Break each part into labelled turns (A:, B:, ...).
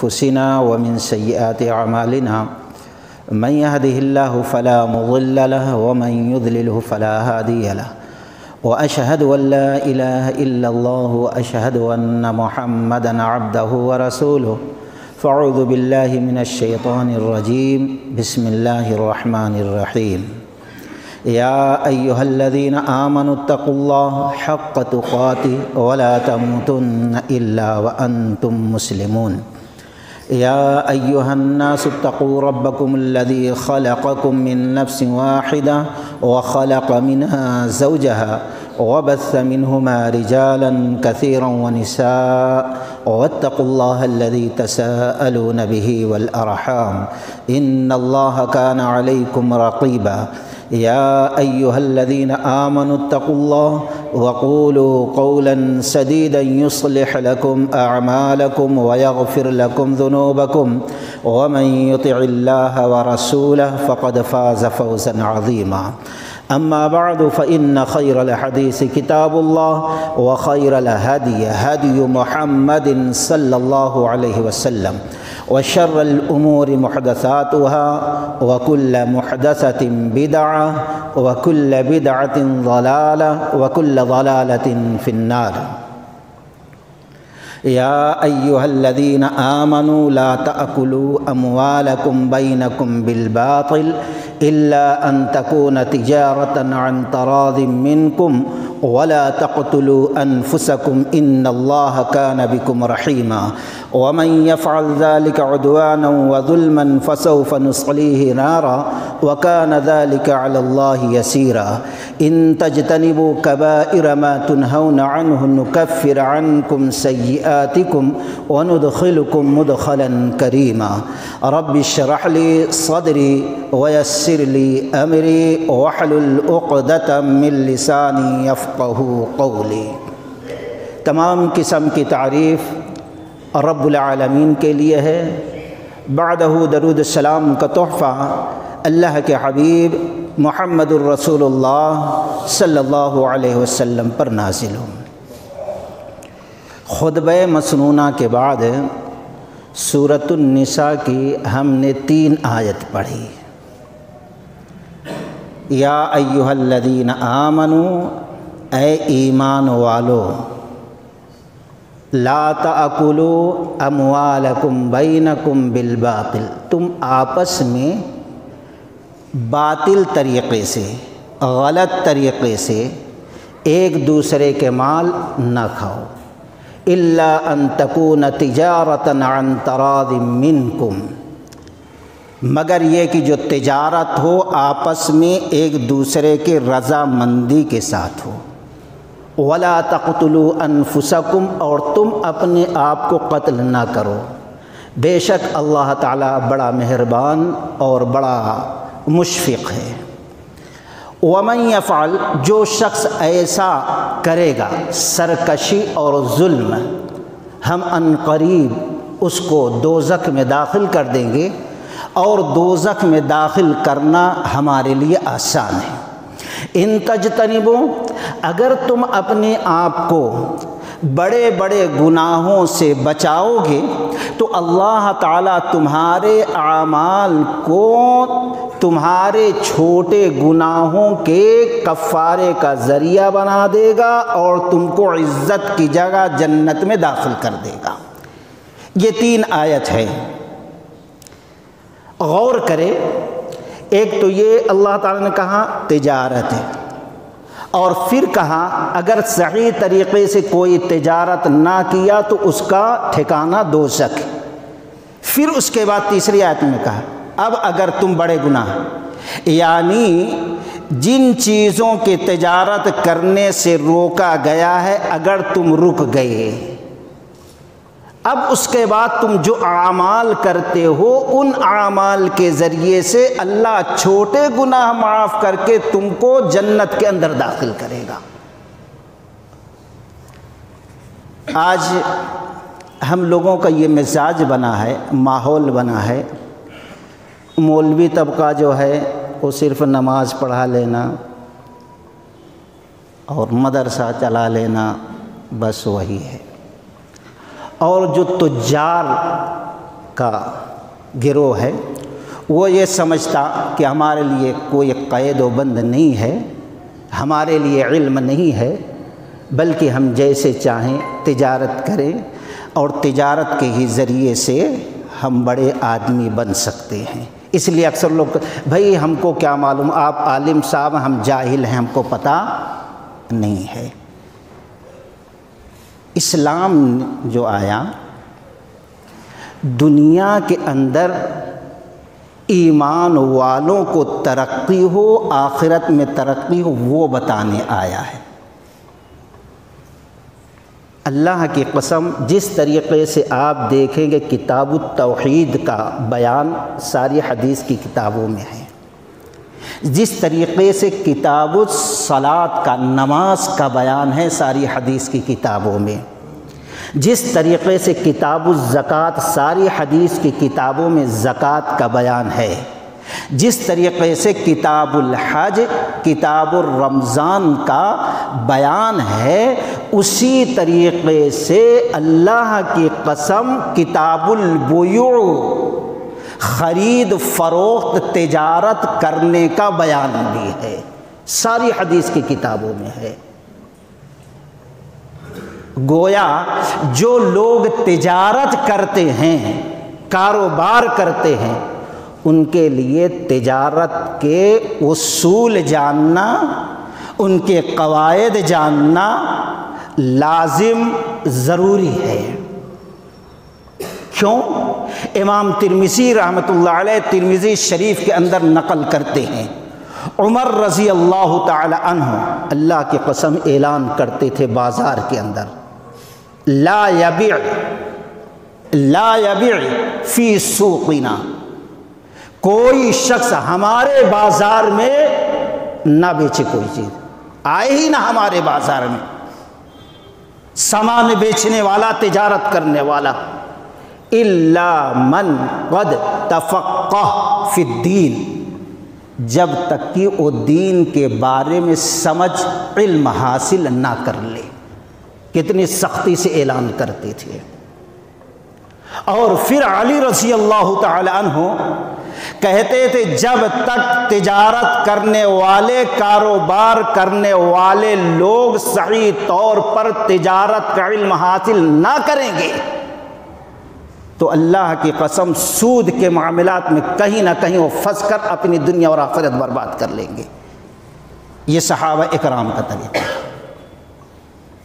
A: أنفسنا ومن سيئات أعمالنا من يهده الله فلا مضل له ومن يضلله فلا هادي له وأشهد أن لا إله إلا الله وأشهد أن محمدًا عبده ورسوله فأعوذ بالله من الشيطان الرجيم بسم الله الرحمن الرحيم يا أيها الذين آمنوا اتقوا الله حق تقاته ولا تموتن إلا وأنتم مسلمون يا أيها الناس اتقوا ربكم الذي خلقكم من نفس واحدة وخلق منها زوجها وبث منهما رجالا كثيرا ونساء واتقوا الله الذي تساءلون به والأرحام إن الله كان عليكم رقيبا يا أيها الذين آمنوا اتقوا الله وقولوا قولا سديدا يصلح لكم أعمالكم ويغفر لكم ذنوبكم ومن يطع الله ورسوله فقد فاز فوزا عظيما أما بعد فإن خير الحديث كتاب الله وخير الهدي هدي محمد صلى الله عليه وسلم وشر الأمور محدثاتها وكل محدثة بدعة وكل بدعة ضلالة وكل ضلالة في النار يا أيها الذين آمنوا لا تأكلوا أموالكم بينكم بالباطل إلا أن تكون تجارة عن تراض منكم ولا تقتلوا أنفسكم إن الله كان بكم رحيما ومن يفعل ذلك عدوانا وظلما فسوف نصليه نارا وكان ذلك على الله يسيرا إن تجتنبوا كبائر ما تنهون عنه نكفر عنكم سيئاتكم وندخلكم مدخلا كريما رب اشرح لي صدري ويسر لي أمري واحلل عقدة من لساني يفقهوا قولي۔ تمام قسم کی تعریف رب العالمین کے لیے ہے، بعدہ درود السلام کا تحفہ اللہ کے حبیب محمد الرسول اللہ صلی اللہ علیہ وسلم پر نازل ہو۔ خطبہ مسنونہ کے بعد سورۃ النساء کی ہم نے 3 آیت پڑھی۔ یا ایھا الذین آمنوا، اے ایمان والو، لا تأکلوا اموالکم بینکم بالباطل، تم آپس میں باطل طریقے سے، غلط طریقے سے ایک دوسرے کے مال نہ کھاؤ، الا ان تکون تجارۃ عن تراض منکم، مگر یہ کہ جو تجارت ہو آپس میں ایک دوسرے کے رضامندی کے ساتھ ہو، ولا تقتلوا انفسکم، اور تم اپنے آپ کو قتل نہ کرو، بے شک اللہ تعالیٰ بڑا مہربان اور بڑا مشفق ہے۔ ومن یفعل، جو شخص ایسا کرے گا سرکشی اور ظلم، ہم ان قریب اس کو دوزخ میں داخل کر دیں گے، اور دوزخ میں داخل کرنا ہمارے لیے آسان ہے۔ ان تجتنبوا، اگر تم اپنے آپ کو بڑے بڑے گناہوں سے بچاؤ گے تو اللہ تعالیٰ تمہارے اعمال کو تمہارے چھوٹے گناہوں کے کفارے کا ذریعہ بنا دے گا اور تم کو عزت کی جگہ جنت میں داخل کر دے گا۔ یہ 3 آیت ہے، غور کرے۔ ایک تو یہ اللہ تعالیٰ نے کہا تجارت ہے، اور پھر کہا اگر صحیح طریقے سے کوئی تجارت نہ کیا تو اس کا ٹھکانہ دوزخ ہے۔ پھر اس کے بعد تیسری آیت میں کہا اب اگر تم بڑے گناہ، یعنی جن چیزوں کی تجارت کرنے سے روکا گیا ہے اگر تم رک گئے، اب اس کے بعد تم جو اعمال کرتے ہو ان اعمال کے ذریعے سے اللہ چھوٹے گناہ معاف کر کے تم کو جنت کے اندر داخل کرے گا۔ آج ہم لوگوں کا یہ مزاج بنا ہے، ماحول بنا ہے، مولوی طبقہ جو ہے وہ صرف نماز پڑھا لینا اور مدرسہ چلا لینا، بس وہی ہے۔ اور جو تجار کا گروہ ہے، وہ یہ سمجھتا کہ ہمارے لیے کوئی قید و بند نہیں ہے، ہمارے لیے علم نہیں ہے، بلکہ ہم جیسے چاہیں تجارت کریں اور تجارت کے ہی ذریعے سے ہم بڑے آدمی بن سکتے ہیں۔ اس لیے اکثر لوگ بھائی ہم کو کیا معلوم، آپ عالم صاحب، ہم جاہل ہیں، ہم کو پتہ نہیں ہے۔ اسلام جو آیا دنیا کے اندر ایمان والوں کو ترقی ہو، آخرت میں ترقی ہو، وہ بتانے آیا ہے۔ اللہ کی قسم، جس طریقے سے آپ دیکھیں گے کتاب التوحید کا بیان ساری حدیث کی کتابوں میں ہے، جس طریقے سے کتاب الصلاۃ کا، نماز کا بیان ہے ساری حدیث کی کتابوں میں، جس طریقے سے کتاب الزکوٰۃ ساری حدیث کی کتابوں میں زکوٰۃ کا بیان ہے، جس طریقے سے کتاب الحج، کتاب الرمضان کا بیان ہے، اسی طریقے سے اللہ کی قسم کتاب البیوع، خرید فروخت تجارت کرنے کا بیان بھی ہے، ساری حدیث کی کتابوں میں ہے۔ گویا جو لوگ تجارت کرتے ہیں، کاروبار کرتے ہیں، ان کے لیے تجارت کے اصول جاننا، ان کے قواعد جاننا لازم ضروری ہے۔ کیوں؟ امام ترمذی رحمۃ اللہ علیہ ترمذی شریف کے اندر نقل کرتے ہیں، عمر رضی اللہ تعالی عنہ اللہ کی قسم اعلان کرتے تھے بازار کے اندر، لا یبیع فی سوقنا، کوئی شخص ہمارے بازار میں نہ بیچے کوئی چیز، آئے ہی نہ ہمارے بازار میں، سامان بیچنے والا، تجارت کرنے والا، الا من قد تفقہ فی الدین، جب تک کہ وہ دین کے بارے میں سمجھ، علم حاصل نہ کر لے۔ کتنی سختی سے اعلان کرتے تھے۔ اور پھر علی رضی اللہ تعالی عنہ کہتے تھے جب تک تجارت کرنے والے، کاروبار کرنے والے لوگ صحیح طور پر تجارت کا علم حاصل نہ کریں گے تو اللہ کی قسم سود کے معاملات میں کہیں نہ کہیں وہ پھنس کر اپنی دنیا اور آخرت برباد کر لیں گے۔ یہ صحابہ اکرام کا طریقہ ہے۔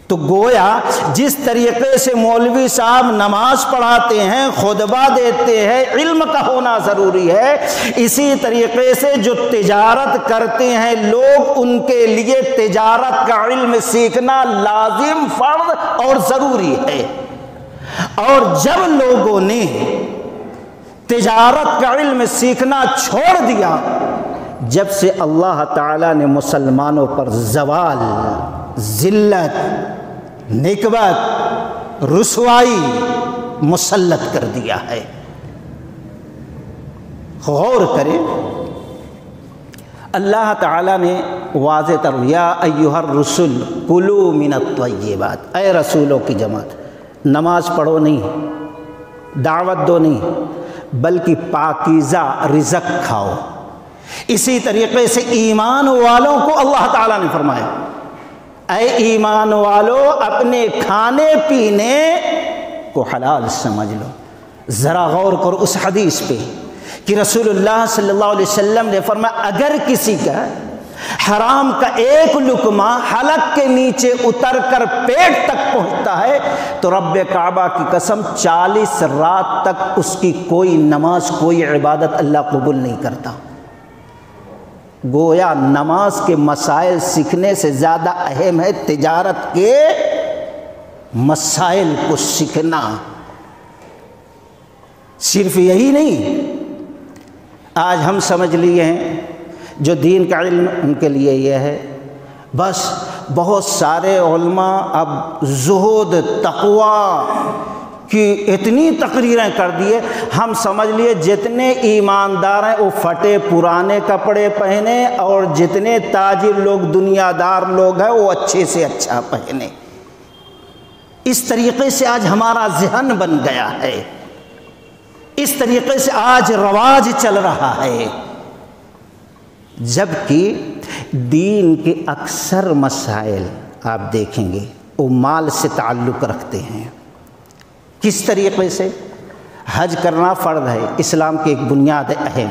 A: تو گویا جس طریقے سے مولوی صاحب نماز پڑھاتے ہیں، خطبہ دیتے ہیں، علم کا ہونا ضروری ہے، اسی طریقے سے جو تجارت کرتے ہیں لوگ، ان کے لیے تجارت کا علم سیکھنا لازم، فرض اور ضروری ہے۔ اور جب لوگوں نے تجارت کا علم سیکھنا چھوڑ دیا، جب سے اللہ تعالیٰ نے مسلمانوں پر زوال، ذلت، نکبت، رسوائی مسلط کر دیا ہے۔ غور کریں، اللہ تعالیٰ نے واضح طور یا ایھا الرسل کلوا من الطیبات، اے رسولوں کی جماعت، نماز پڑھو نہیں، دعوت دو نہیں، بلکہ پاکیزہ رزق کھاؤ۔ اسی طریقے سے ایمان والوں کو اللہ تعالیٰ نے فرمایا اے ایمان والو اپنے کھانے پینے کو حلال سمجھ لو۔ ذرا غور کرو اس حدیث پہ کہ رسول اللہ صلی اللہ علیہ وسلم نے فرمایا اگر کسی کا حرام کا ایک لقمہ حلق کے نیچے اتر کر پیٹ تک پہنچتا ہے تو رب کعبہ کی قسم 40 رات تک اس کی کوئی نماز، کوئی عبادت اللہ قبول نہیں کرتا۔ گویا نماز کے مسائل سیکھنے سے زیادہ اہم ہے تجارت کے مسائل کو سیکھنا۔ صرف یہی نہیں، آج ہم سمجھ لیے ہیں جو دین کا علم ان کے لیے یہ ہے، بس بہت سارے علماء اب زہد، تقوی کی اتنی تقریریں کر دیے، ہم سمجھ لیے جتنے ایماندار ہیں وہ پھٹے پرانے کپڑے پہنے اور جتنے تاجر لوگ، دنیا دار لوگ ہیں وہ اچھے سے اچھا پہنے۔ اس طریقے سے آج ہمارا ذہن بن گیا ہے۔ اس طریقے سے آج رواج چل رہا ہے، جبکہ دین کے اکثر مسائل آپ دیکھیں گے وہ مال سے تعلق رکھتے ہیں۔ کس طریقے سے؟ حج کرنا فرض ہے، اسلام کی ایک بنیاد اہم،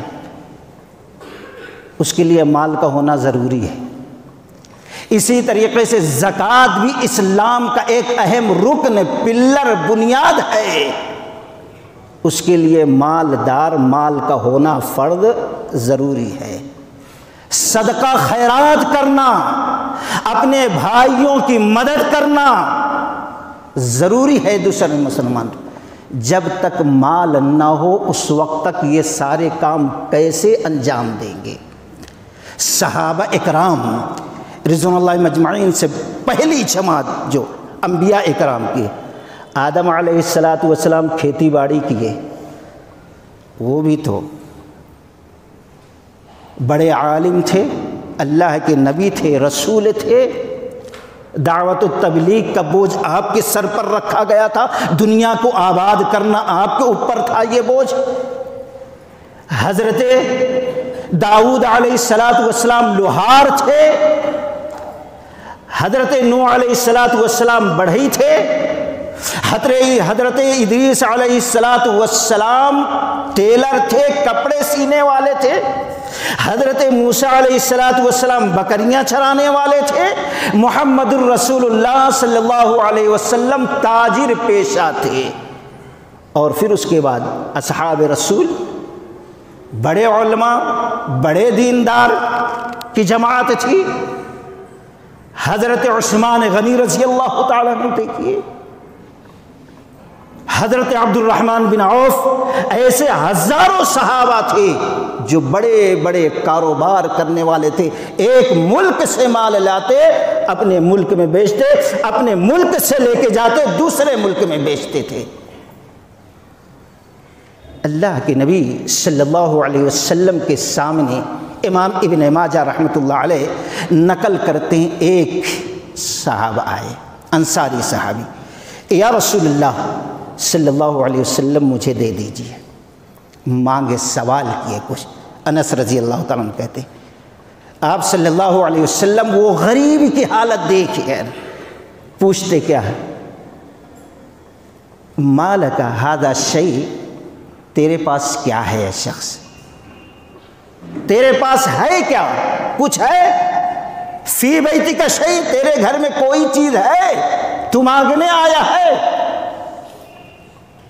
A: اس کے لیے مال کا ہونا ضروری ہے۔ اسی طریقے سے زکوٰۃ بھی اسلام کا ایک اہم رکن، پلر، بنیاد ہے، اس کے لیے مالدار، مال کا ہونا فرض ضروری ہے۔ صدقہ خیرات کرنا، اپنے بھائیوں کی مدد کرنا ضروری ہے دوسرے مسلمان۔ جب تک مال نہ ہو اس وقت تک یہ سارے کام کیسے انجام دیں گے؟ صحابہ اکرام رضوان اللہ مجمعین سے پہلی جماعت جو انبیاء اکرام کی، آدم علیہ السلام کھیتی باڑی کیے، وہ بھی تو بڑے عالم تھے، اللہ کے نبی تھے، رسول تھے، دعوت و تبلیغ کا بوجھ آپ کے سر پر رکھا گیا تھا، دنیا کو آباد کرنا آپ کے اوپر تھا یہ بوجھ۔ حضرت داؤد علیہ السلام لوہار تھے، حضرت نوح علیہ السلام بڑھئی تھے، حضرت ادریس علیہ السلام ٹیلر تھے، کپڑے سینے والے تھے، حضرت موسیٰ علیہ السلام بکریاں چرانے والے تھے، محمد الرسول اللہ صلی اللہ علیہ وسلم تاجر پیشہ تھے، اور پھر اس کے بعد اصحاب رسول، بڑے علماء، بڑے دیندار کی جماعت تھی۔ حضرت عثمان غنی رضی اللہ تعالیٰ عنہ دیکھیے، حضرت عبد الرحمن بن عوف، ایسے ہزاروں صحابہ تھے جو بڑے بڑے کاروبار کرنے والے تھے، ایک ملک سے مال لاتے اپنے ملک میں بیچتے، اپنے ملک سے لے کے جاتے دوسرے ملک میں بیچتے تھے۔ اللہ کے نبی صلی اللہ علیہ وسلم کے سامنے امام ابن ماجہ رحمۃ اللہ علیہ نقل کرتے ہیں، ایک صحابہ آئے، انصاری صحابی، یا رسول اللہ صلی اللہ علیہ وسلم مجھے دے دیجیے، مانگے، سوال کیے کچھ۔ انس رضی اللہ تعالیٰ عنہ کہتے آپ صلی اللہ علیہ وسلم وہ غریب کی حالت دیکھیں، پوچھتے کیا ہے؟ مالک ھذا شیء، تیرے پاس کیا ہے اے شخص، تیرے پاس ہے کیا، کچھ ہے؟ فی بیتک شیء، تیرے گھر میں کوئی چیز ہے، تو مانگنے آیا ہے؟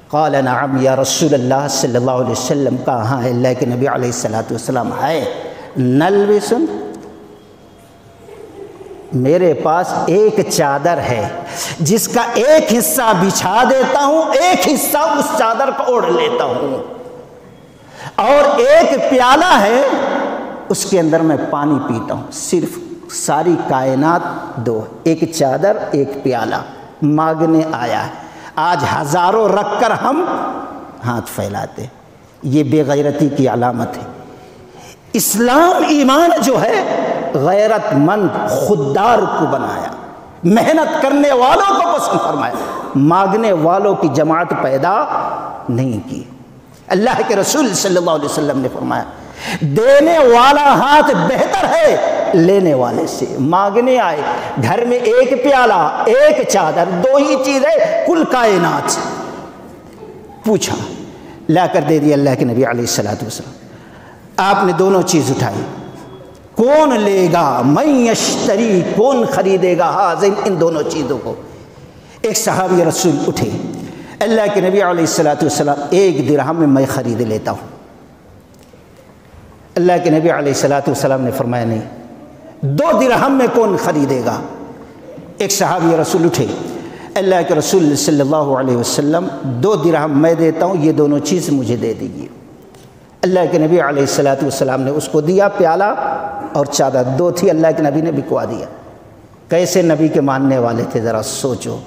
A: قال نعم یا رسول اللہ صلی اللہ علیہ وسلم، کہاں ہے اللہ کے نبی علیہ السلام ہے؟ نلبس، میرے پاس ایک چادر ہے جس کا ایک حصہ بچھا دیتا ہوں، ایک حصہ اس چادر کو اوڑھ لیتا ہوں، اور ایک پیالہ ہے اس کے اندر میں پانی پیتا ہوں، صرف ساری کائنات دو، ایک چادر ایک پیالہ، مانگنے آیا ہے۔ آج ہزاروں رکھ کر ہم ہاتھ پھیلاتے، یہ بے غیرتی کی علامت ہے۔ اسلام ایمان جو ہے غیرت مند خوددار کو بنایا، محنت کرنے والوں کو پسند فرمایا، مانگنے والوں کی جماعت پیدا نہیں کی۔ اللہ کے رسول صلی اللہ علیہ وسلم نے فرمایا دینے والا ہاتھ بہتر ہے لینے والے سے۔ مانگنے آئے، گھر میں ایک پیالہ، ایک چادر، دو ہی چیز ہے کل کائنات، پوچھا، لا کر دے دیا اللہ کے نبی علیہ السلام۔ آپ نے دونوں چیز اٹھائی، کون لے گا؟ من یشتری، کون خریدے گا حاضر ان دونوں چیزوں کو؟ ایک صحابی رسول اٹھے، اللہ کے نبی علیہ السلام، ایک درہم میں خرید لیتا ہوں۔ اللہ کے نبی علیہ السلام نے فرمایا نہیں، 2 درہم میں کون خریدے گا؟ ایک صحابی رسول اٹھے، اللہ کے رسول صلی اللہ علیہ وسلم 2 درہم میں دیتا ہوں، یہ دونوں چیز مجھے دے دیجیے۔ اللہ کے نبی علیہ السلام نے اس کو دیا، پیالہ اور چادر 2 تھی، اللہ کے نبی نے بکوا دیا۔ کیسے نبی کے ماننے والے تھے ذرا سوچو،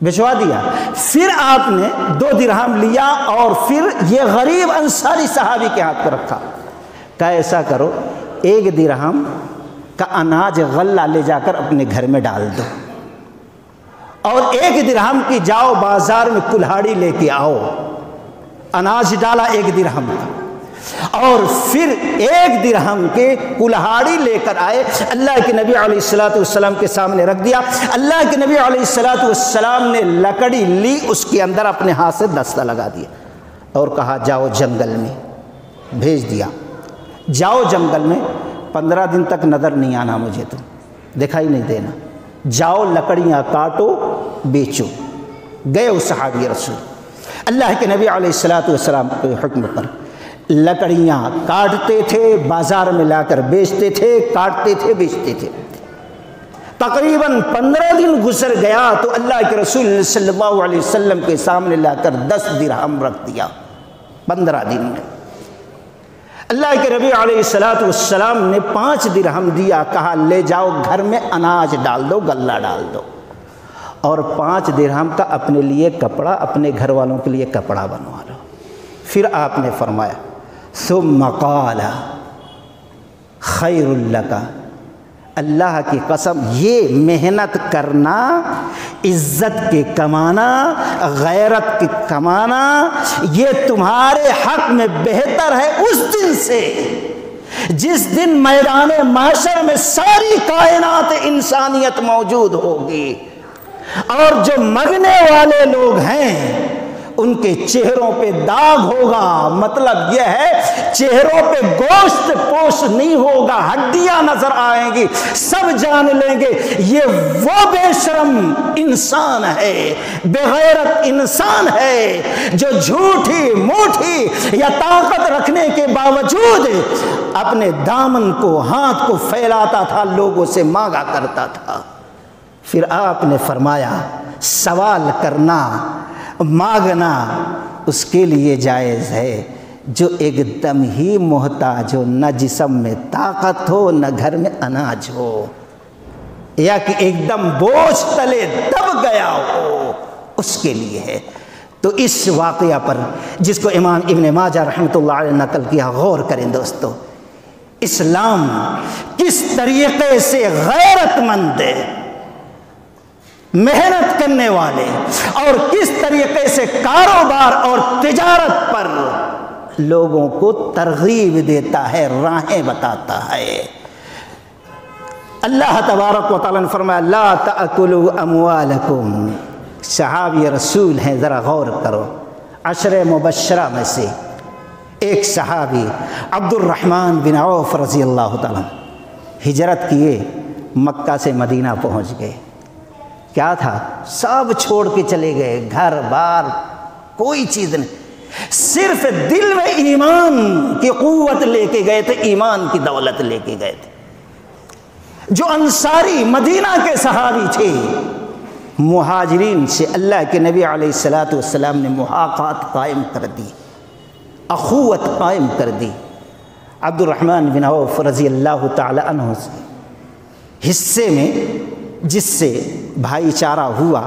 A: بھجوا دیا۔ پھر آپ نے 2 درہم لیا اور پھر یہ غریب انصاری صحابی کے ہاتھ پر رکھا، کہا ایسا کرو 1 درہم کا اناج غلہ لے جا کر اپنے گھر میں ڈال دو، اور 1 درہم کی جاؤ بازار میں کلہاڑی لے کے آؤ، اناج ڈالا 1 درہم کا، اور پھر 1 درہم کے کلہاڑی لے کر آئے، اللہ کے نبی علیہ السلام کے سامنے رکھ دیا۔ اللہ کے نبی علیہ السلام نے لکڑی لی، اس کے اندر اپنے ہاتھ سے دستہ لگا دیا اور کہا جاؤ جنگل میں، بھیج دیا، جاؤ جنگل میں، 15 دن تک نظر نہیں آنا مجھے، تو دکھائی نہیں دینا، جاؤ لکڑیاں کاٹو بیچو۔ گئے وہ صحابی رسول اللہ کے نبی علیہ السلام کے حکم پر، لکڑیاں کاٹتے تھے، بازار میں لا کر بیچتے تھے، کاٹتے تھے بیچتے تھے۔ تقریباً 15 دن گزر گیا تو اللہ کے رسول صلی اللہ علیہ وسلم کے سامنے لا کر 10 درہم رکھ دیا۔ 15 دن میں اللہ کے نبی علیہ السلام نے 5 درہم دیا، کہا لے جاؤ گھر میں اناج ڈال دو، غلہ ڈال دو، اور 5 درہم کا اپنے لیے کپڑا، اپنے گھر والوں کے لیے کپڑا بنوا لو۔ پھر آپ نے فرمایا ثم قال خیر لک، اللہ کی قسم یہ محنت کرنا، عزت کے کمانا، غیرت کے کمانا، یہ تمہارے حق میں بہتر ہے اس دن سے جس دن میدان محشر میں ساری کائنات انسانیت موجود ہوگی، اور جو مانگنے والے لوگ ہیں ان کے چہروں پہ داغ ہوگا، مطلب یہ ہے چہروں پہ گوشت پوش نہیں ہوگا، ہڈیاں نظر آئیں گی، سب جان لیں گے یہ وہ بے شرم انسان ہے، بے غیرت انسان ہے جو جھوٹی موٹی یا طاقت رکھنے کے باوجود اپنے دامن کو، ہاتھ کو پھیلاتا تھا، لوگوں سے مانگا کرتا تھا۔ پھر آپ نے فرمایا سوال کرنا، مانگنا اس کے لیے جائز ہے جو ایک دم ہی محتاج ہو، نہ جسم میں طاقت ہو، نہ گھر میں اناج ہو، یا کہ ایک دم بوجھ تلے دب گیا ہو، اس کے لیے ہے۔ تو اس واقعہ پر جس کو امام ابن ماجہ رحمۃ اللہ علیہ نقل کیا، غور کریں دوستو، اسلام کس طریقے سے غیرت مند ہے، محنت کرنے والے، اور کس طریقے سے کاروبار اور تجارت پر لوگوں کو ترغیب دیتا ہے، راہیں بتاتا ہے۔ اللہ تبارک و تعالیٰ نے فرمایا لا تأکلوا اموالکم، صحابی رسول ہیں، ذرا غور کرو، 10 مبشرہ میں سے ایک صحابی عبد الرحمن بن عوف رضی اللہ تعالیٰ ہجرت کیے، مکہ سے مدینہ پہنچ گئے۔ کیا تھا؟ سب چھوڑ کے چلے گئے، گھر بار کوئی چیز نہیں، صرف دل میں ایمان کی قوت لے کے گئے تھے، ایمان کی دولت لے کے گئے تھے۔ جو انصاری مدینہ کے صحابی تھے، مہاجرین سے اللہ کے نبی علیہ السلام نے محاقات قائم کر دی، اخوت قائم کر دی۔ عبد الرحمن بن عوف رضی اللہ تعالی عنہ حصے میں جس سے بھائی چارہ ہوا،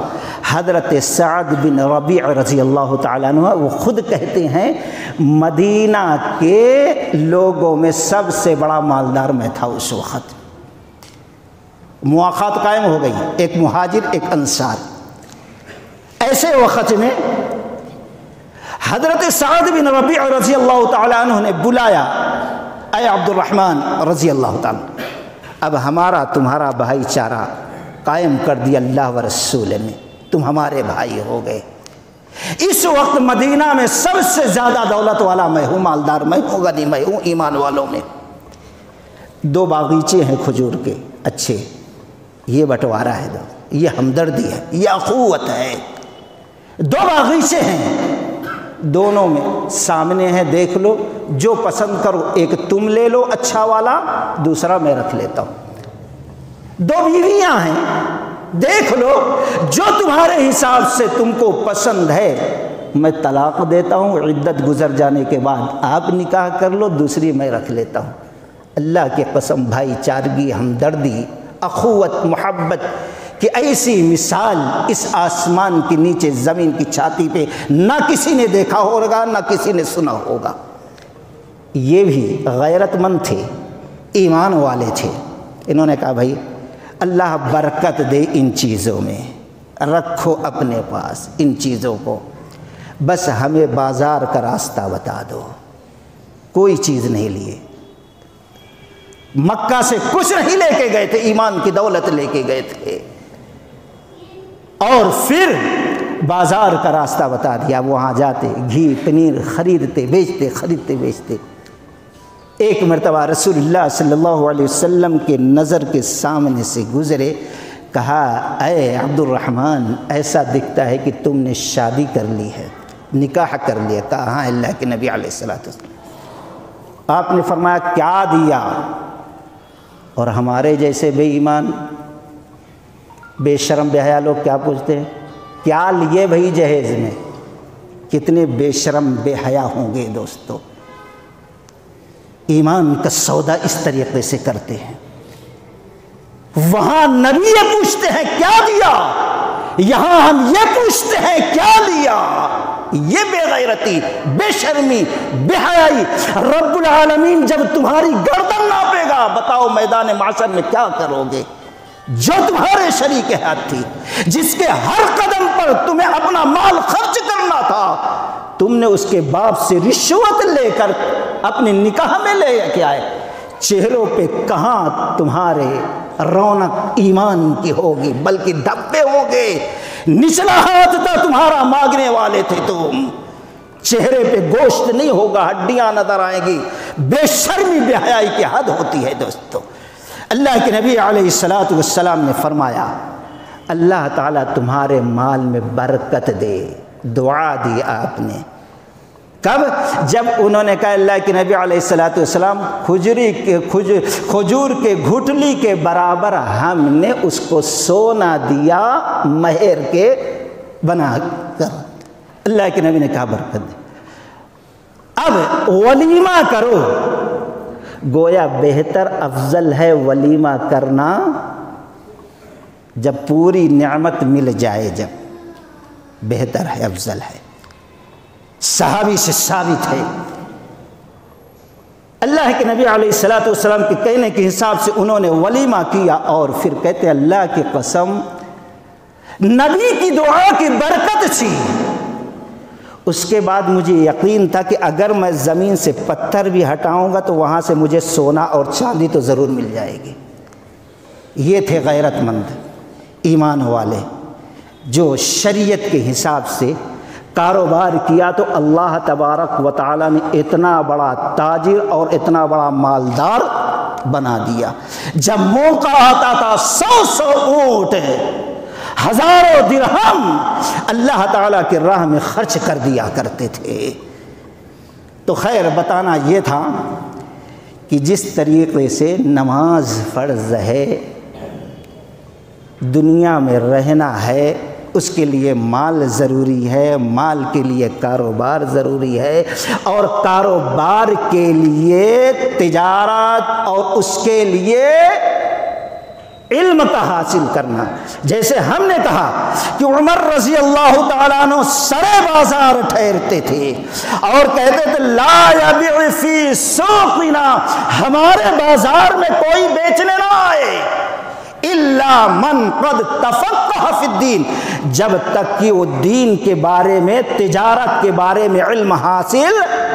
A: حضرت سعد بن ربیع رضی اللہ تعالیٰ عنہ، وہ خود کہتے ہیں مدینہ کے لوگوں میں سب سے بڑا مالدار میں تھا اس وقت۔ مواقعات قائم ہو گئی، ایک مہاجر ایک انصار۔ ایسے وقت میں حضرت سعد بن ربیع رضی اللہ تعالیٰ عنہ نے بلایا، اے عبد الرحمن رضی اللہ تعالیٰ، اب ہمارا تمہارا بھائی چارہ قائم کر دیا اللہ و رسول نے، تم ہمارے بھائی ہو گئے۔ اس وقت مدینہ میں سب سے زیادہ دولت والا میں ہوں، مالدار میں ہوں، غنی میں ہوں، ایمان والوں میں۔ 2 باغیچے ہیں کھجور کے اچھے، یہ بٹوارا ہے، دو یہ ہمدردی ہے، یہ اخوت ہے۔ 2 باغیچے ہیں، دونوں میں سامنے ہیں، دیکھ لو جو پسند کرو، ایک تم لے لو اچھا والا، دوسرا میں رکھ لیتا ہوں۔ 2 بیویاں ہیں، دیکھ لو جو تمہارے حساب سے تم کو پسند ہے میں طلاق دیتا ہوں، عدت گزر جانے کے بعد آپ نکاح کر لو، دوسری میں رکھ لیتا ہوں۔ اللہ کی قسم، بھائی چارگی، ہمدردی، اخوت، محبت کی ایسی مثال اس آسمان کے نیچے زمین کی چھاتی پہ نہ کسی نے دیکھا ہوگا، نہ کسی نے سنا ہوگا۔ یہ بھی غیرت مند تھے، ایمان والے تھے۔ انہوں نے کہا بھائی اللہ برکت دے ان چیزوں میں، رکھو اپنے پاس ان چیزوں کو، بس ہمیں بازار کا راستہ بتا دو۔ کوئی چیز نہیں لیے، مکہ سے کچھ نہیں لے کے گئے تھے، ایمان کی دولت لے کے گئے تھے، اور پھر بازار کا راستہ بتا دیا۔ وہاں جاتے گھی پنیر خریدتے بیچتے۔ ایک مرتبہ رسول اللہ صلی اللہ علیہ وسلم کے نظر کے سامنے سے گزرے، کہا اے عبد الرحمن، ایسا دکھتا ہے کہ تم نے شادی کر لی ہے، نکاح کر لیا۔ کہا ہاں اللہ کے نبی علیہ الصلوۃ والسلام۔ آپ نے فرمایا کیا دیا؟ اور ہمارے جیسے بے ایمان بے شرم بے حیا لوگ کیا پوچھتے ہیں؟ کیا لیے بھائی جہیز میں؟ کتنے بے شرم بے حیا ہوں گے دوستو، ایمان کا سودا اس طریقے سے کرتے ہیں۔ وہاں نبی یہ پوچھتے ہیں کیا دیا، یہاں ہم یہ پوچھتے ہیں کیا لیا۔ یہ بے غیرتی، بے شرمی، بے حیائی، رب العالمین جب تمہاری گردن ناپے گا، بتاؤ میدان معاشر میں کیا کرو گے؟ جو تمہارے شریک حیات تھی، جس کے ہر قدم پر تمہیں اپنا مال خرچ کرنا تھا، تم نے اس کے باپ سے رشوت لے کر اپنے نکاح میں لے کے آئے، چہروں پہ کہاں تمہارے رونق ایمان کی ہوگی، بلکہ دھبے ہوں گے۔ نچلا ہاتھ تھا تمہارا، مانگنے والے تھے تم، چہرے پہ گوشت نہیں ہوگا، ہڈیاں نظر آئیں گی۔ بے شرمی بے حیائی کی حد ہوتی ہے دوستو۔ اللہ کے نبی علیہ الصلوۃ والسلام نے فرمایا اللہ تعالیٰ تمہارے مال میں برکت دے، دعا دی آپ نے۔ کب؟ جب انہوں نے کہا اللہ کے نبی علیہ الصلوۃ والسلام کھجور کے گھٹلی کے برابر ہم نے اس کو سونا دیا مہر کے بنا کر۔ اللہ کے نبی نے کہا برکت دے۔ اب ولیمہ کرو، گویا بہتر افضل ہے ولیمہ کرنا جب پوری نعمت مل جائے، جب بہتر ہے، افضل ہے۔ صحابی سے ثابت ہے، اللہ کے نبی علیہ الصلوۃ والسلام کے کہنے کے حساب سے انہوں نے ولیمہ کیا، اور پھر کہتے اللہ کی قسم نبی کی دعا کی برکت تھی۔ اس کے بعد مجھے یقین تھا کہ اگر میں زمین سے پتھر بھی ہٹاؤں گا تو وہاں سے مجھے سونا اور چاندی تو ضرور مل جائے گی۔ یہ تھے غیرت مند ایمان والے، جو شریعت کے حساب سے کاروبار کیا تو اللہ تبارک و تعالی نے اتنا بڑا تاجر اور اتنا بڑا مالدار بنا دیا۔ جب موقع آتا تھا 100 اونٹ، ہزاروں درہم اللہ تعالیٰ کی راہ میں خرچ کر دیا کرتے تھے۔ تو خیر بتانا یہ تھا کہ جس طریقے سے نماز فرض ہے، دنیا میں رہنا ہے، اس کے لیے مال ضروری ہے، مال کے لیے کاروبار ضروری ہے، اور کاروبار کے لیے تجارت اور اس کے لیے علم کا حاصل کرنا۔ جیسے ہم نے کہا کہ عمر رضی اللہ تعالیٰ عنہ سرے بازار ٹھہرتے تھے اور کہتے تھے لا یبیع فی سوقنا، ہمارے بازار میں کوئی بیچنے نہ آئے، الا من قد تفقہ فی الدین، جب تک کہ وہ دین کے بارے میں، تجارت کے بارے میں علم حاصل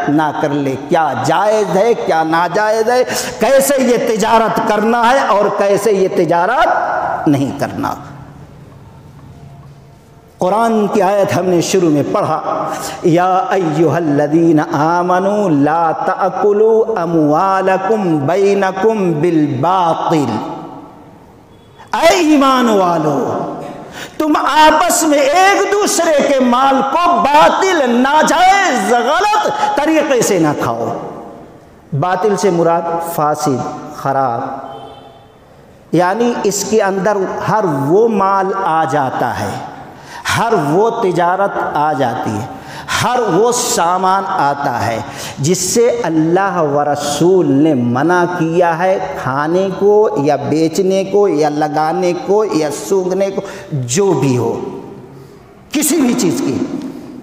A: نہ کر لے، کیا جائز ہے کیا ناجائز ہے، کیسے یہ تجارت کرنا ہے اور کیسے یہ تجارت نہیں کرنا۔ قرآن کی آیت ہم نے شروع میں پڑھا، یا ایھا الذین آمنوا لا تأکلوا اموالکم بینکم بالباطل، اے ایمان والو تم آپس میں ایک دوسرے کے مال کو باطل، ناجائز، غلط طریقے سے نہ کھاؤ۔ باطل سے مراد فاسد، خراب، یعنی اس کے اندر ہر وہ مال آ جاتا ہے، ہر وہ تجارت آ جاتی ہے، ہر وہ سامان آتا ہے جس سے اللہ و رسول نے منع کیا ہے کھانے کو یا بیچنے کو یا لگانے کو یا سونگھنے کو، جو بھی ہو، کسی بھی چیز کی،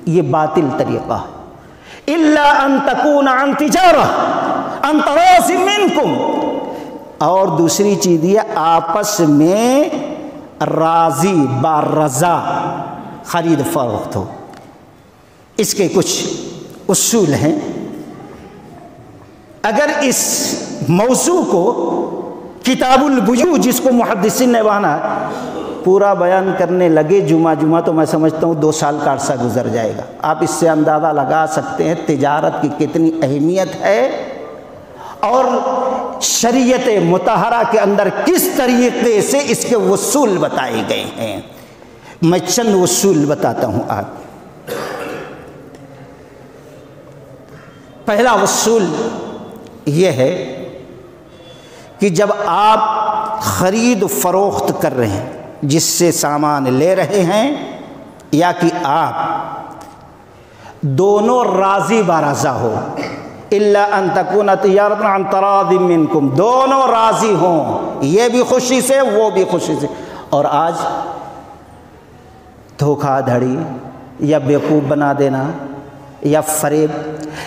A: یہ باطل طریقہ ہے۔ الا ان تکون عن تجارہ عن تراض منکم، اور دوسری چیز یہ آپس میں راضی بارضا خرید فروخت ہو۔ اس کے کچھ اصول ہیں۔ اگر اس موضوع کو کتاب البیوع جس کو محدثین نے بانا پورا بیان کرنے لگے جمعہ تو میں سمجھتا ہوں 2 سال کا عرصہ گزر جائے گا۔ آپ اس سے اندازہ لگا سکتے ہیں تجارت کی کتنی اہمیت ہے اور شریعت مطہرہ کے اندر کس طریقے سے اس کے اصول بتائے گئے ہیں۔ میں چند اصول بتاتا ہوں آپ۔ پہلا اصول یہ ہے کہ جب آپ خرید و فروخت کر رہے ہیں، جس سے سامان لے رہے ہیں یا کہ آپ دونوں راضی برضا ہو، الا ان تکون تجارۃ عن تراض منکم، دونوں راضی ہوں، یہ بھی خوشی سے وہ بھی خوشی سے۔ اور آج دھوکہ دھڑی یا بیوقوف بنا دینا یا فریب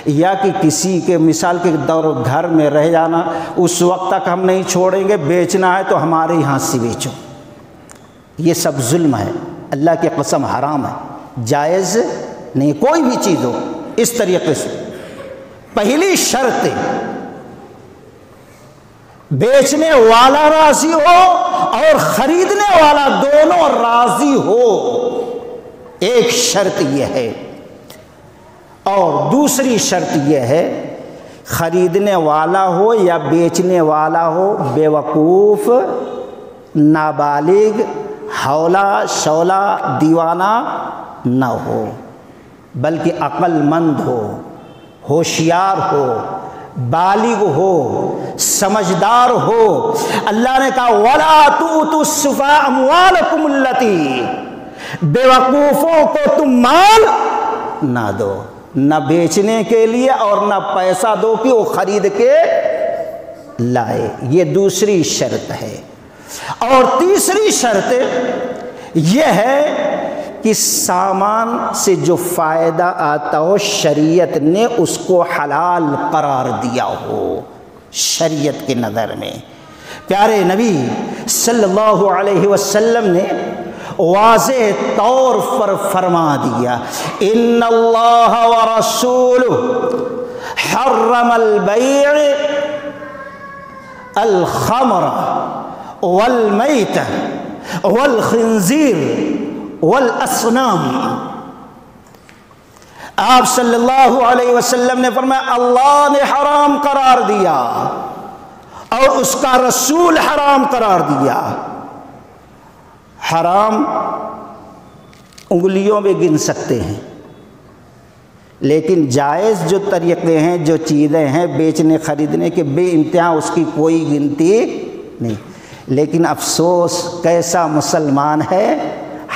A: یا کہ کسی کے مثال کے دور گھر میں رہ جانا، اس وقت تک ہم نہیں چھوڑیں گے، بیچنا ہے تو ہمارے یہاں سے بیچو، یہ سب ظلم ہے، اللہ کی قسم حرام ہے، جائز نہیں کوئی بھی چیز ہو اس طریقے سے۔ پہلی شرط بیچنے والا راضی ہو اور خریدنے والا دونوں راضی ہو، ایک شرط یہ ہے۔ اور دوسری شرط یہ ہے خریدنے والا ہو یا بیچنے والا ہو بے وقوف، نابالغ، حولا شولا دیوانہ نہ ہو، بلکہ عقل مند ہو، ہوشیار ہو، بالغ ہو، سمجھدار ہو۔ اللہ نے کہا وَلَا تُؤْتُوا السُّفَهَاءَ أَمْوَالَكُمُ الَّتِي، بے وقوفوں کو تم مال نہ دو، نہ بیچنے کے لیے اور نہ پیسہ دو کہ وہ خرید کے لائے، یہ دوسری شرط ہے۔ اور تیسری شرط یہ ہے کہ سامان سے جو فائدہ آتا ہو شریعت نے اس کو حلال قرار دیا ہو، شریعت کے نظر میں۔ پیارے نبی صلی اللہ علیہ وسلم نے واضح طور پر فرما دیا ان اللہ ورسولہ حرم البیع الخمر والمیت والخنزیر والاصنام۔ آپ صلی اللہ علیہ وسلم نے فرمایا اللہ نے حرام قرار دیا اور اس کا رسول حرام قرار دیا۔ حرام انگلیوں میں گن سکتے ہیں، لیکن جائز جو طریقے ہیں، جو چیزیں ہیں بیچنے خریدنے کے، بے انتہا اس کی کوئی گنتی نہیں۔ لیکن افسوس کیسا مسلمان ہے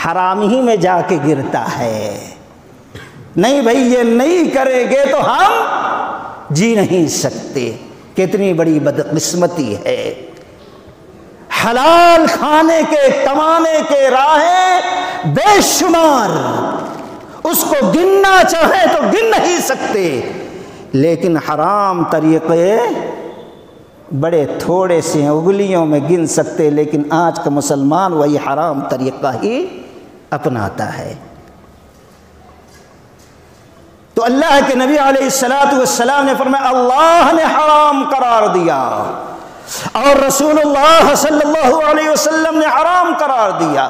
A: حرام ہی میں جا کے گرتا ہے۔ نہیں بھائی یہ نہیں کریں گے تو ہم جی نہیں سکتے، کتنی بڑی بدقسمتی ہے۔ حلال کھانے کے کمانے کے راہیں بے شمار، اس کو گننا چاہے تو گن نہیں سکتے، لیکن حرام طریقے بڑے تھوڑے سے ہیں، انگلیوں میں گن سکتے، لیکن آج کا مسلمان وہی حرام طریقہ ہی اپناتا ہے۔ تو اللہ کے نبی علیہ الصلوۃ والسلام نے فرمایا اللہ نے حرام قرار دیا اور رسول اللہ صلی اللہ علیہ وسلم نے حرام قرار دیا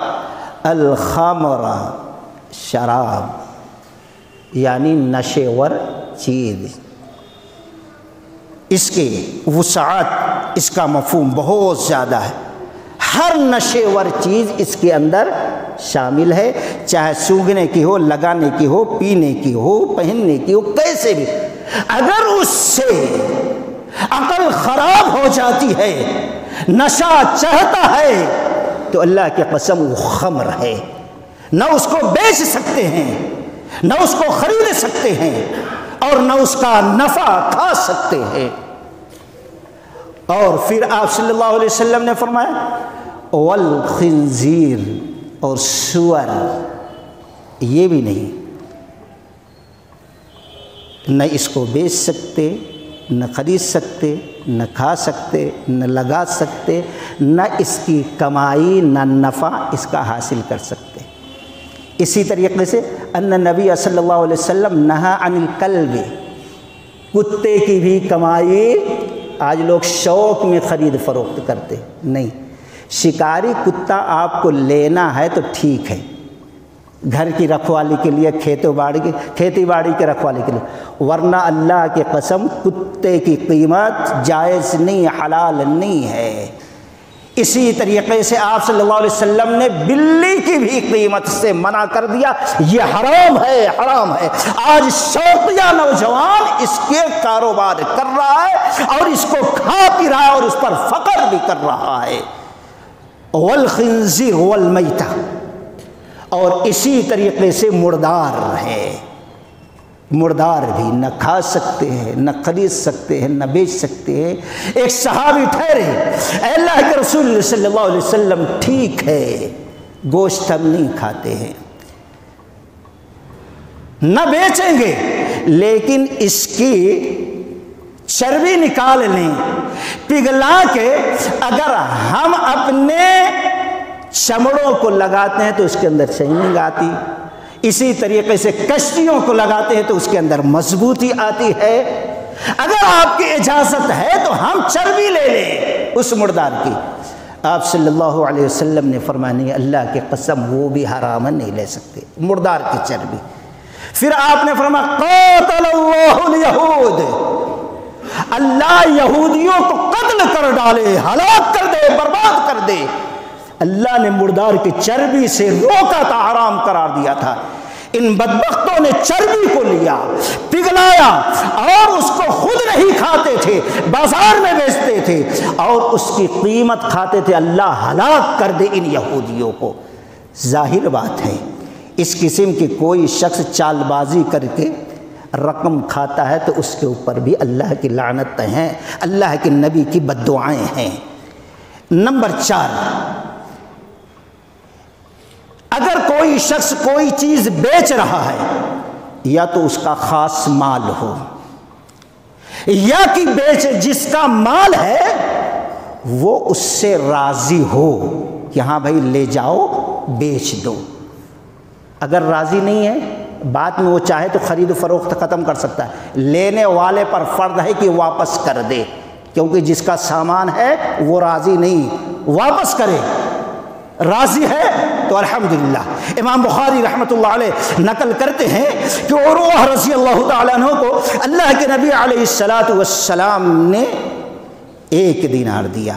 A: الخمر، شراب یعنی نشے ور چیز۔ اس کے وسعت، اس کا مفہوم بہت زیادہ ہے، ہر نشے ور چیز اس کے اندر شامل ہے، چاہے سونگھنے کی ہو، لگانے کی ہو، پینے کی ہو، پہننے کی ہو، کیسے بھی۔ اگر اس سے عقل خراب ہو جاتی ہے، نشہ چڑھتا ہے، تو اللہ کی قسم وہ خمر ہے، نہ اس کو بیچ سکتے ہیں، نہ اس کو خرید سکتے ہیں، اور نہ اس کا نفع کھا سکتے ہیں۔ اور پھر آپ صلی اللہ علیہ وسلم نے فرمایا والخنزیر، اور سور، یہ بھی نہیں، نہ اس کو بیچ سکتے، نہ خرید سکتے، نہ کھا سکتے، نہ لگا سکتے، نہ اس کی کمائی نہ نفع اس کا حاصل کر سکتے۔ اسی طریقے سے ان نبی صلی اللہ علیہ وسلم نہا عن الکلب، کتے کی بھی کمائی آج لوگ شوق میں خرید فروخت کرتے نہیں۔ شکاری کتا آپ کو لینا ہے تو ٹھیک ہے، گھر کی رکھوالی کے لیے، کھیتی باڑی کے رکھوالی کے لیے، ورنہ اللہ کی قسم کتے کی قیمت جائز نہیں، حلال نہیں ہے۔ اسی طریقے سے آپ صلی اللہ علیہ وسلم نے بلی کی بھی قیمت سے منع کر دیا، یہ حرام ہے، حرام ہے۔ آج شوقیہ نوجوان اس کے کاروبار کر رہا ہے اور اس کو کھا پی رہا ہے اور اس پر فخر بھی کر رہا ہے۔ والخنزیر والمیتہ، اور اسی طریقے سے مردار ہے، مردار بھی نہ کھا سکتے ہیں، نہ خرید سکتے ہیں، نہ بیچ سکتے ہیں۔ ایک صحابی ٹھہرے، اے اللہ کے رسول صلی اللہ علیہ وسلم ٹھیک ہے گوشت ہم نہیں کھاتے ہیں، نہ بیچیں گے، لیکن اس کی چربی نکال لیں، پگھلا کے اگر ہم اپنے چمڑوں کو لگاتے ہیں تو اس کے اندر شائننگ آتی، اسی طریقے سے کشتیوں کو لگاتے ہیں تو اس کے اندر مضبوطی آتی ہے۔ اگر آپ کی اجازت ہے تو ہم چربی لے لیں اس مردار کی۔ آپ صلی اللہ علیہ وسلم نے فرمایا اللہ کی قسم وہ بھی حرام نہیں لے سکتے، مردار کی چربی۔ پھر آپ نے فرمایا قاتل اللہ الیہود، اللہ یہودیوں کو قتل کر ڈالے، ہلاک کر دے، برباد کر دے۔ اللہ نے مردار کی چربی سے روکا تھا، حرام قرار دیا تھا۔ ان بدبختوں نے چربی کو لیا، پگھلایا اور اس کو خود نہیں کھاتے تھے، بازار میں بیچتے تھے اور اس کی قیمت کھاتے تھے۔ اللہ ہلاک کر دے ان یہودیوں کو۔ ظاہر بات ہے اس قسم کی کوئی شخص چال بازی کر کے رقم کھاتا ہے تو اس کے اوپر بھی اللہ کی لعنت ہیں، اللہ کے نبی کی بد دعائیں ہیں۔ نمبر 4، اگر کوئی شخص کوئی چیز بیچ رہا ہے، یا تو اس کا خاص مال ہو، یا کہ بیچے جس کا مال ہے وہ اس سے راضی ہو کہ ہاں بھائی لے جاؤ بیچ دو۔ اگر راضی نہیں ہے، بعد میں وہ چاہے تو خرید و فروخت ختم کر سکتا ہے، لینے والے پر فرض ہے کہ واپس کر دے، کیونکہ جس کا سامان ہے وہ راضی نہیں، واپس کرے۔ راضی ہے تو الحمدللہ۔ امام بخاری رحمۃ اللہ علیہ نقل کرتے ہیں کہ عروہ رضی اللہ تعالیٰ عنہ کو اللہ کے نبی علیہ السلام نے 1 دینار دیا،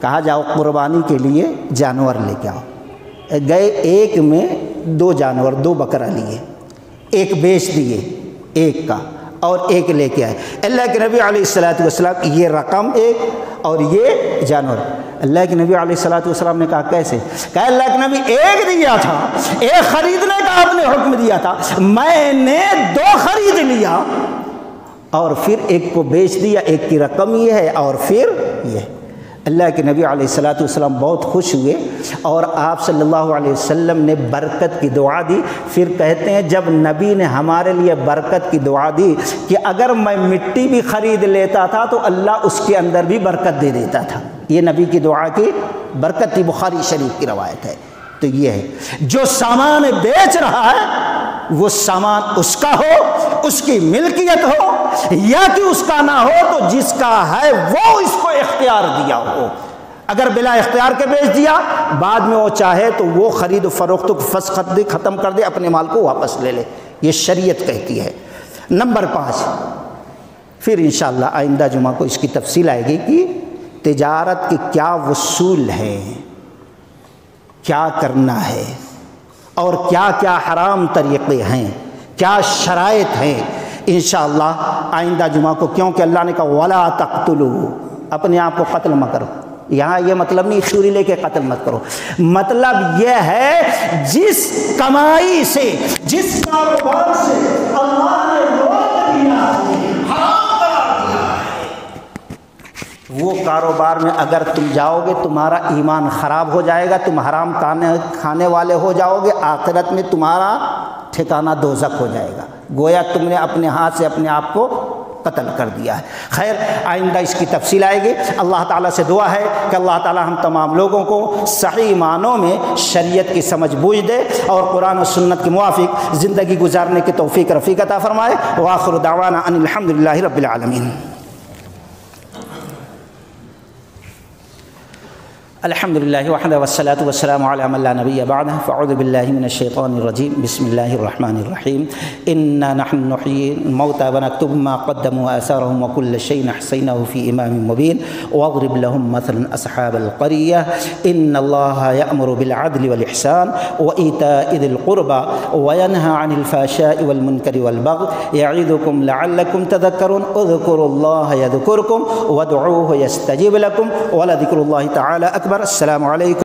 A: کہا جاؤ قربانی کے لیے جانور لے کے آؤ۔ گئے، 1 میں 2 جانور، 2 بکرا لیے، 1 بیچ دیے 1 کا اور 1 لے کے آئے۔ اللہ کے نبی علیہ السلام یہ رقم 1 اور یہ جانور۔ اللہ کے نبی علیہ السلام نے کہا کیسے؟ کہا اللہ کے نبی 1 دیا تھا، 1 خریدنے کا آپ نے حکم دیا تھا، میں نے 2 خرید لیا اور پھر 1 کو بیچ دیا، 1 کی رقم یہ ہے اور پھر یہ۔ اللہ کے نبی علیہ السلام بہت خوش ہوئے اور آپ صلی اللہ علیہ وسلم نے برکت کی دعا دی۔ پھر کہتے ہیں جب نبی نے ہمارے لیے برکت کی دعا دی کہ اگر میں مٹی بھی خرید لیتا تھا تو اللہ اس کے اندر بھی برکت دے دیتا تھا۔ یہ نبی کی دعا کی برکت کی بخاری شریف کی روایت ہے۔ تو یہ ہے جو سامان بیچ رہا ہے وہ سامان اس کا ہو، اس کی ملکیت ہو، یا کہ اس کا نہ ہو تو جس کا ہے وہ اس کو اختیار دیا ہو۔ اگر بلا اختیار کے بیچ دیا، بعد میں وہ چاہے تو وہ خرید و فروخت کو فسخ ختم کر دے، اپنے مال کو واپس لے لے، یہ شریعت کہتی ہے۔ نمبر 5، پھر انشاءاللہ آئندہ جمعہ کو اس کی تفصیل آئے گی کہ تجارت کی کیا وصول ہے، کیا کرنا ہے اور کیا کیا حرام طریقے ہیں، کیا شرائط ہیں۔ انشاءاللہ آئندہ جمعہ کو، کیونکہ اللہ نے کہا وَلَا تَقْتُلُوا، اپنے آپ کو قتل مت کرو۔ یہاں یہ مطلب نہیں چھری لے کے قتل مت کرو، مطلب یہ ہے جس کمائی سے، جس کاروبار سے اللہ نے روک دیا، حرام قرار دیا ہے، وہ کاروبار میں اگر تم جاؤ گے تمہارا ایمان خراب ہو جائے گا، تم حرام کھانے والے ہو جاؤ گے، آخرت میں تمہارا ٹھکانہ دوزخ ہو جائے گا۔ گویا تم نے اپنے ہاتھ سے اپنے آپ کو قتل کر دیا ہے۔ خیر، آئندہ اس کی تفصیل آئے گی۔ اللہ تعالیٰ سے دعا ہے کہ اللہ تعالیٰ ہم تمام لوگوں کو صحیح معنوں میں شریعت کی سمجھ بوجھ دے اور قرآن و سنت کے موافق زندگی گزارنے کی توفیق رفیق عطا فرمائے۔ وآخر دعوانا ان الحمد للہ رب العالمین۔ الحمد للہ وحدہ والصلاة والسلام علی من لا نبی بعدہ، فاعوذ باللہ من الشیطان الرجیم، بسم اللہ الرحمن الرحیم۔ انا نحن نحیی الموتى ونکتب ما قدموا وآثارهم وكل شیء احصیناه فی امام مبین واضرب لهم مثلا اصحاب القریہ ان اللہ یأمر بالعدل والإحسان وإیتاء ذی القربى وینہى عن الفحشاء والمنکر والبغی یعظکم لعلکم تذکرون اذکروا اللہ یذکرکم وادعوه یستجب لکم ولذکر اللہ تعالی اکبر۔ السلام علیکم۔